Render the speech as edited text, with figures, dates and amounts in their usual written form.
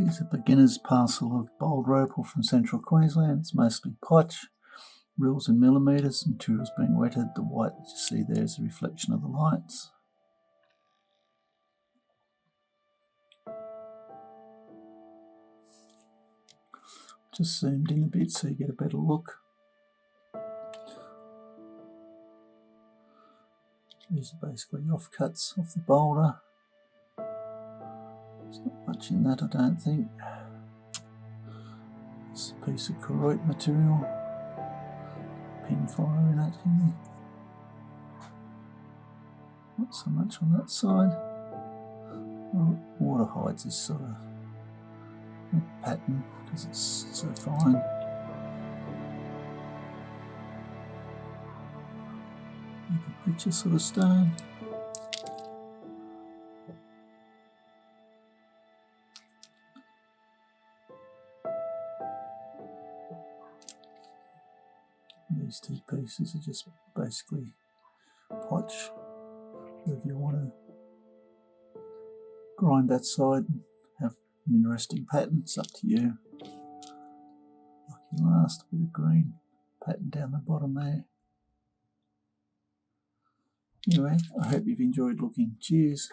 Here's a beginner's parcel of Boulder Opal from central Queensland. It's mostly potch, reels in millimetres, material's been wetted. The white that you see there is a reflection of the lights. Just zoomed in a bit so you get a better look. These are basically offcuts off the boulder. There's not much in that, I don't think. It's a piece of Koroite material. Pin fire in it here. Not so much on that side. Well, water hides this sort of pattern because it's so fine. Like a picture sort of stone. These two pieces are just basically potch. If you want to grind that side and have an interesting pattern, it's up to you. Lucky last, a bit of green pattern down the bottom there. Anyway, I hope you've enjoyed looking. Cheers.